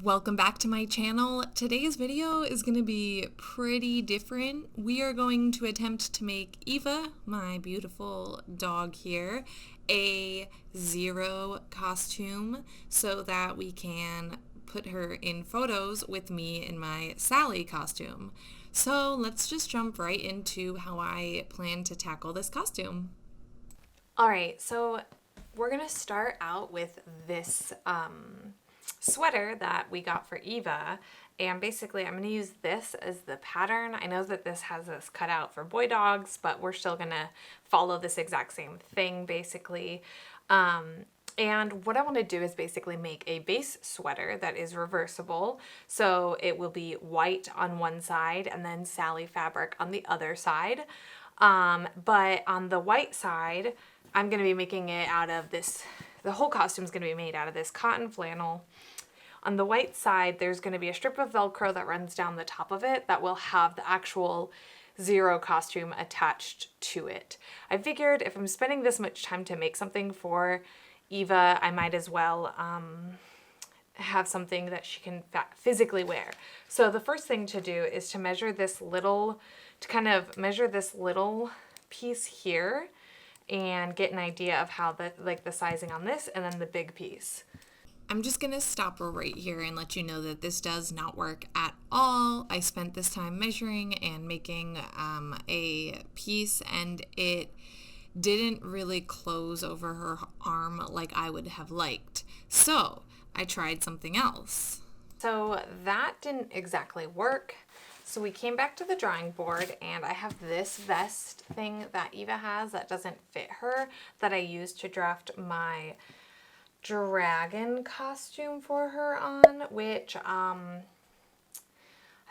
Welcome back to my channel. Today's video is going to be pretty different. We are going to attempt to make Eva, my beautiful dog here, a zero costume so that we can put her in photos with me in my Sally costume. So let's just jump right into how I plan to tackle this costume. All right, so we're gonna start out with this sweater that we got for Eva, and basically I'm gonna use this as the pattern. I know that this has this cut out for boy dogs, but we're still gonna follow this exact same thing basically. And what I want to do is basically make a base sweater that is reversible. So it will be white on one side and then Sally fabric on the other side. But on the white side, I'm going to be making it out of this, the whole costume is going to be made out of this cotton flannel. On the white side, there's going to be a strip of Velcro that runs down the top of it that will have the actual zero costume attached to it. I figured if I'm spending this much time to make something for Eva, I might as well have something that she can physically wear. So the first thing to do is to measure this little, measure this little piece here and get an idea of how the sizing on this and then the big piece. I'm just going to stop right here and let you know that this does not work at all. I spent this time measuring and making a piece, and it didn't really close over her arm like I would have liked. So I tried something else. So that didn't exactly work. So we came back to the drawing board, and I have this vest thing that Eva has that doesn't fit her that I used to draft my dragon costume for her on, which I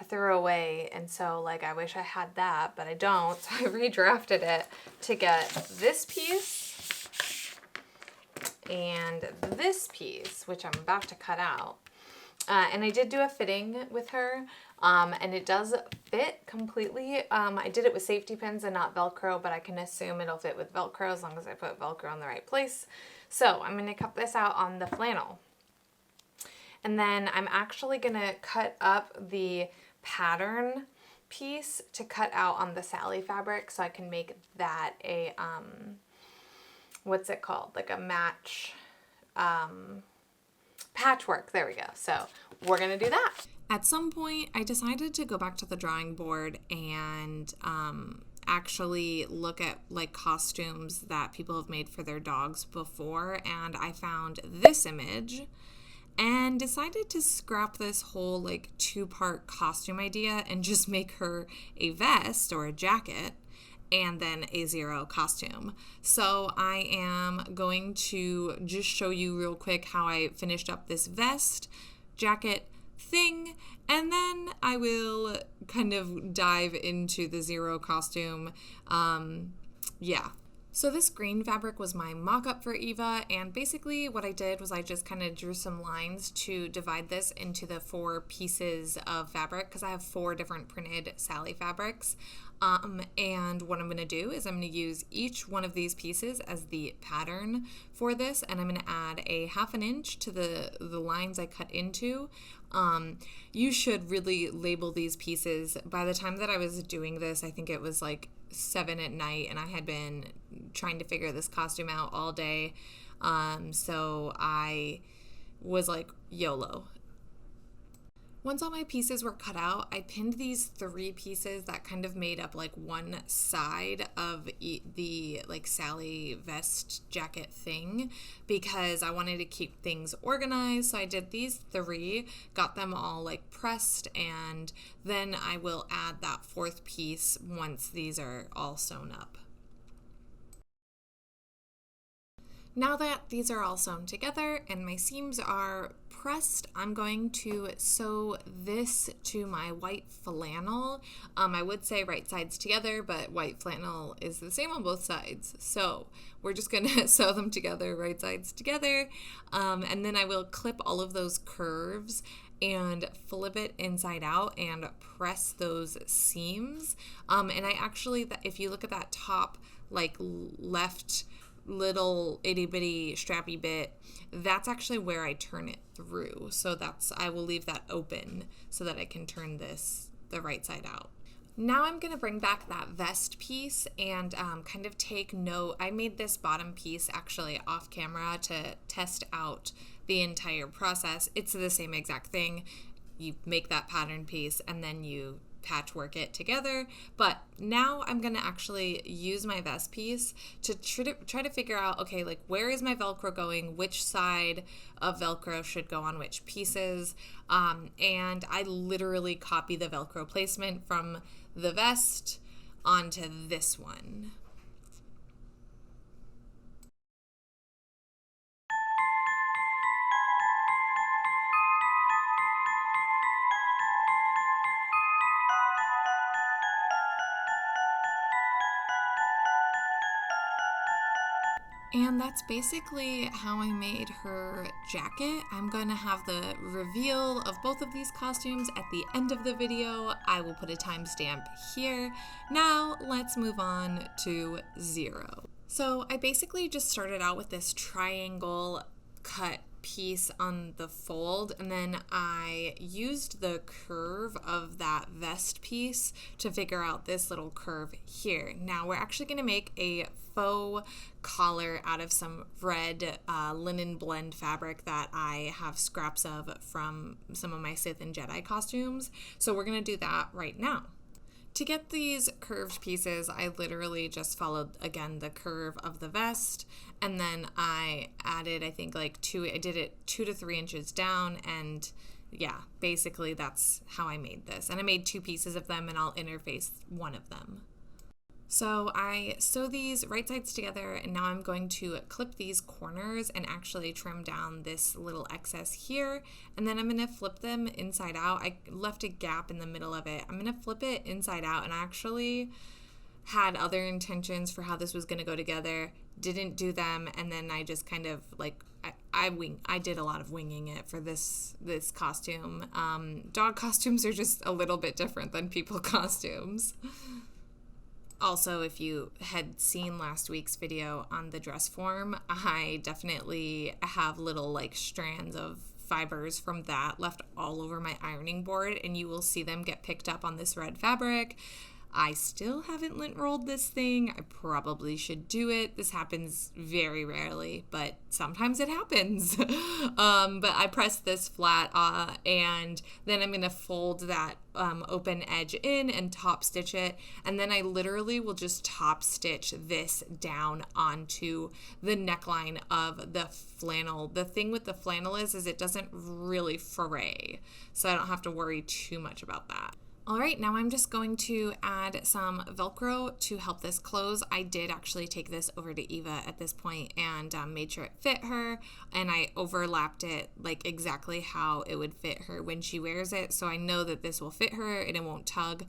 threw away, and so like I wish I had that, but I don't. So I redrafted it to get this piece and this piece, which I'm about to cut out. And I did do a fitting with her, and it does fit completely. I did it with safety pins and not Velcro, but I can assume it'll fit with Velcro as long as I put Velcro in the right place. So I'm going to cut this out on the flannel. And then I'm actually going to cut up the pattern piece to cut out on the Sally fabric so I can make that a, what's it called? Like a match, patchwork. There we go. So we're going to do that. At some point, I decided to go back to the drawing board and actually look at like costumes that people have made for their dogs before, and I found this image and decided to scrap this whole like two-part costume idea and just make her a vest or a jacket and then a zero costume. So I am going to just show you real quick how I finished up this vest, jacket thing, and then I will kind of dive into the zero costume. Yeah. So this green fabric was my mock-up for Eva, and basically what I did was I just kind of drew some lines to divide this into the 4 pieces of fabric, because I have 4 different printed Sally fabrics. And what I'm going to do is I'm going to use each one of these pieces as the pattern for this, and I'm going to add a 1/2 inch to the lines I cut into. You should really label these pieces. By the time that I was doing this, I think it was like 7 at night, and I had been trying to figure this costume out all day. So I was like, YOLO. Once all my pieces were cut out, I pinned these 3 pieces that kind of made up like one side of the like Sally vest jacket thing, because I wanted to keep things organized. So I did these 3, got them all like pressed, and then I will add that 4th piece once these are all sewn up. Now that these are all sewn together and my seams are pressed, I'm going to sew this to my white flannel. I would say right sides together, but white flannel is the same on both sides. So we're just gonna sew them together, right sides together. And then I will clip all of those curves and flip it inside out and press those seams. And I actually, if you look at that top, like left little itty bitty strappy bit, that's actually where I turn it through. So I will leave that open so that I can turn this the right side out. Now I'm going to bring back that vest piece and kind of take note. I made this bottom piece actually off camera to test out the entire process. It's the same exact thing. You make that pattern piece and then you patchwork it together. But now I'm going to actually use my vest piece to try to figure out, okay, like where is my Velcro going? Which side of Velcro should go on which pieces? And I literally copy the Velcro placement from the vest onto this one. And that's basically how I made her jacket. I'm going to have the reveal of both of these costumes at the end of the video. I will put a timestamp here. Now let's move on to Zero. So I basically just started out with this triangle cut piece on the fold, and then I used the curve of that vest piece to figure out this little curve here. Now we're actually going to make a faux collar out of some red linen blend fabric that I have scraps of from some of my Sith and Jedi costumes. So we're going to do that right now. To get these curved pieces, I literally just followed, again, the curve of the vest, and then I added, I think, like I did it 2 to 3 inches down, and yeah, basically that's how I made this. And I made 2 pieces of them, and I'll interface one of them. So I sew these right sides together, and now I'm going to clip these corners and actually trim down this little excess here, and then I'm going to flip them inside out. I left a gap in the middle of it. I'm going to flip it inside out, and I actually had other intentions for how this was going to go together, didn't do them, and then I just kind of like I did a lot of winging it for this costume. Dog costumes are just a little bit different than people costumes. Also, if you had seen last week's video on the dress form, I definitely have little like strands of fibers from that left all over my ironing board, and you will see them get picked up on this red fabric. I still haven't lint rolled this thing. I probably should do it. This happens very rarely, but sometimes it happens. But I pressed this flat and then I'm going to fold that open edge in and top stitch it. And then I literally will just top stitch this down onto the neckline of the flannel. The thing with the flannel is it doesn't really fray, so I don't have to worry too much about that. All right, now I'm just going to add some Velcro to help this close. I did actually take this over to Eva at this point and made sure it fit her, and I overlapped it like exactly how it would fit her when she wears it, so I know that this will fit her and it won't tug.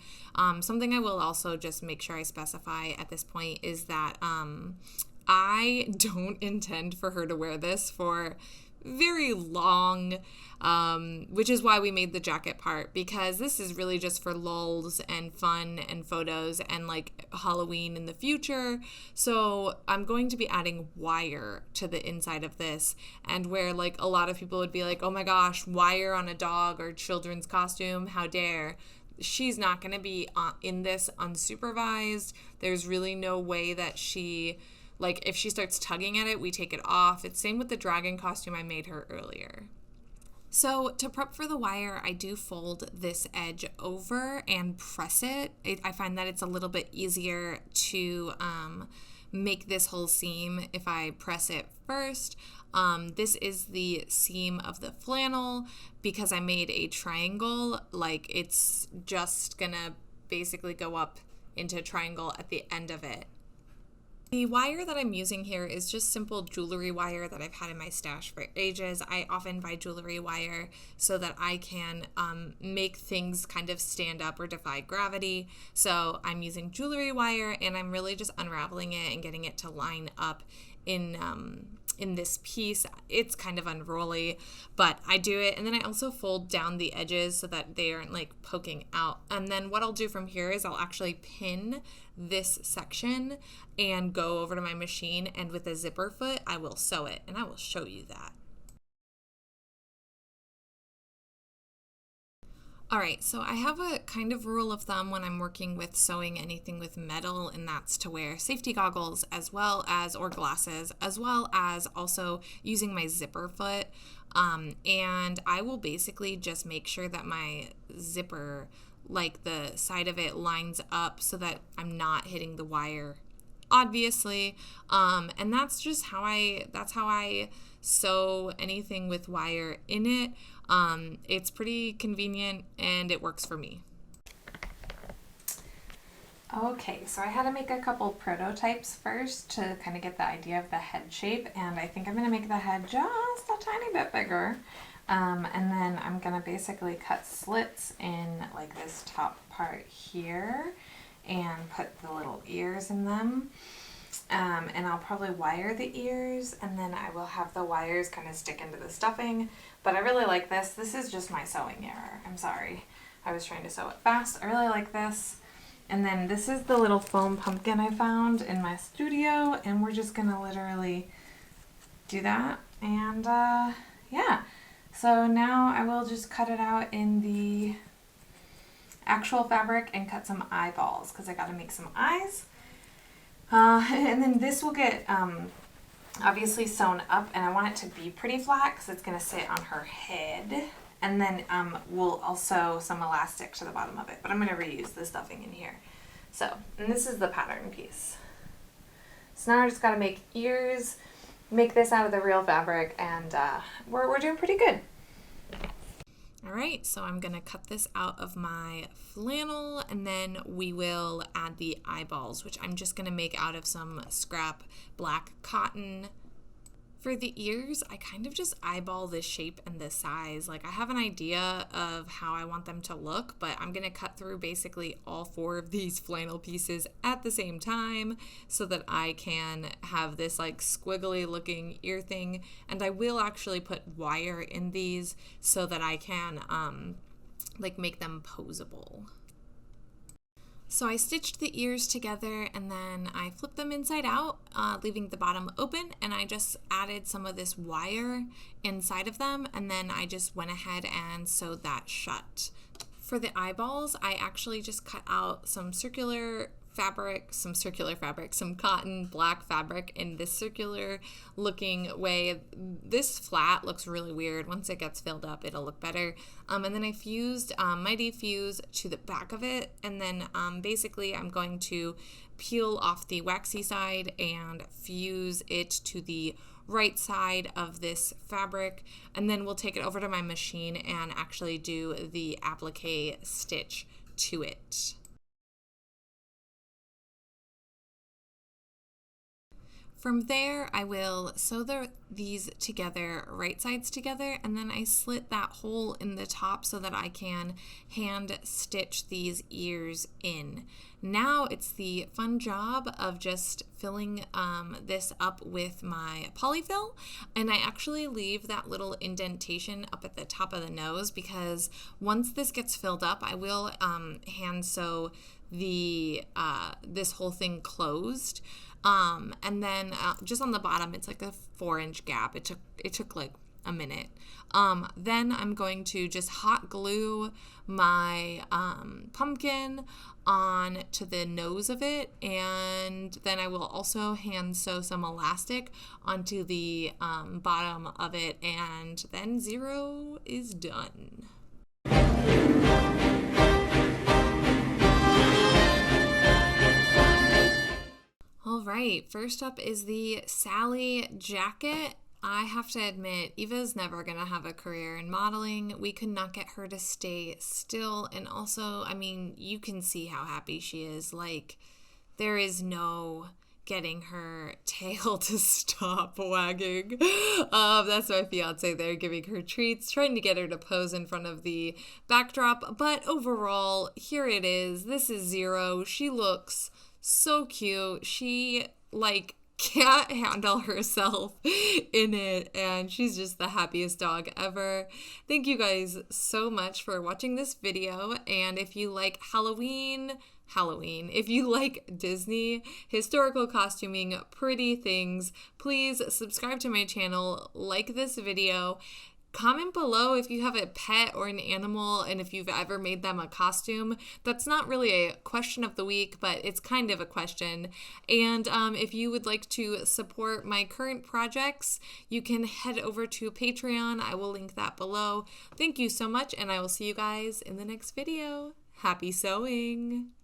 Something I will also just make sure I specify at this point is that I don't intend for her to wear this for very long, which is why we made the jacket part, because this is really just for lulz and fun and photos and like Halloween in the future. So I'm going to be adding wire to the inside of this, and where like a lot of people would be like, oh my gosh, wire on a dog or children's costume, how dare. She's not going to be in this unsupervised. There's really no way that if she starts tugging at it, we take it off. It's same with the dragon costume I made her earlier. So to prep for the wire, I do fold this edge over and press it. I find that it's a little bit easier to make this whole seam if I press it first. This is the seam of the flannel. Because I made a triangle, like it's just gonna basically go up into a triangle at the end of it. The wire that I'm using here is just simple jewelry wire that I've had in my stash for ages. I often buy jewelry wire so that I can make things kind of stand up or defy gravity. So I'm using jewelry wire, and I'm really just unraveling it and getting it to line up in in this piece. It's kind of unruly, but I do it. And then I also fold down the edges so that they aren't like poking out. And then what I'll do from here is I'll actually pin this section and go over to my machine, and with a zipper foot, I will sew it, and I will show you that. All right, so I have a kind of rule of thumb when I'm working with sewing anything with metal, and that's to wear safety goggles as well as, or glasses, as well as also using my zipper foot. And I will basically just make sure that my zipper, like the side of it, lines up so that I'm not hitting the wire, obviously. And that's just how I sew anything with wire in it. It's pretty convenient and it works for me. Okay, so I had to make a couple prototypes first to kind of get the idea of the head shape, and I think I'm going to make the head just a tiny bit bigger. And then I'm going to basically cut slits in like this top part here and put the little ears in them. And I'll probably wire the ears, and then I will have the wires kind of stick into the stuffing. But I really like this. This is just my sewing error. I'm sorry. I was trying to sew it fast. I really like this. And then this is the little foam pumpkin I found in my studio, and we're just going to literally do that. And yeah. So now I will just cut it out in the actual fabric and cut some eyeballs because I got to make some eyes. And then this will get obviously sewn up, and I want it to be pretty flat because it's going to sit on her head. And then we'll also some elastic to the bottom of it, but I'm going to reuse the stuffing in here. So, and this is the pattern piece. So now I just got to make ears, make this out of the real fabric, and we're doing pretty good. All right, so I'm gonna cut this out of my flannel, and then we will add the eyeballs, which I'm just gonna make out of some scrap black cotton. For the ears, I kind of just eyeball the shape and the size. Like, I have an idea of how I want them to look, but I'm gonna cut through basically all 4 of these flannel pieces at the same time so that I can have this like squiggly looking ear thing. And I will actually put wire in these so that I can like make them posable. So I stitched the ears together, and then I flipped them inside out, leaving the bottom open, and I just added some of this wire inside of them, and then I just went ahead and sewed that shut. For the eyeballs, I actually just cut out some circular fabric, some cotton, black fabric in this circular looking way. This flat looks really weird. Once it gets filled up, it'll look better. And then I fused Mighty Fuse to the back of it, and then basically I'm going to peel off the waxy side and fuse it to the right side of this fabric, and then we'll take it over to my machine and actually do the applique stitch to it. From there, I will sew these together, right sides together, and then I slit that hole in the top so that I can hand stitch these ears in. Now it's the fun job of just filling this up with my polyfill, and I actually leave that little indentation up at the top of the nose because once this gets filled up, I will hand sew the this whole thing closed. And then just on the bottom, it's like a 4-inch gap. It took like a minute. Then I'm going to just hot glue my pumpkin on to the nose of it, and then I will also hand sew some elastic onto the bottom of it, and then Zero is done. All right, first up is the Sally jacket. I have to admit, Eva's never going to have a career in modeling. We could not get her to stay still. And also, I mean, you can see how happy she is. Like, there is no getting her tail to stop wagging. That's my fiance there giving her treats, trying to get her to pose in front of the backdrop. But overall, here it is. This is Zero. She looks so cute. She, like, can't handle herself in it, and she's just the happiest dog ever. Thank you guys so much for watching this video, and if you like Halloween, if you like Disney, historical costuming, pretty things, please subscribe to my channel, like this video. Comment below if you have a pet or an animal and if you've ever made them a costume. That's not really a question of the week, but it's kind of a question. And if you would like to support my current projects, you can head over to Patreon. I will link that below. Thank you so much, and I will see you guys in the next video. Happy sewing!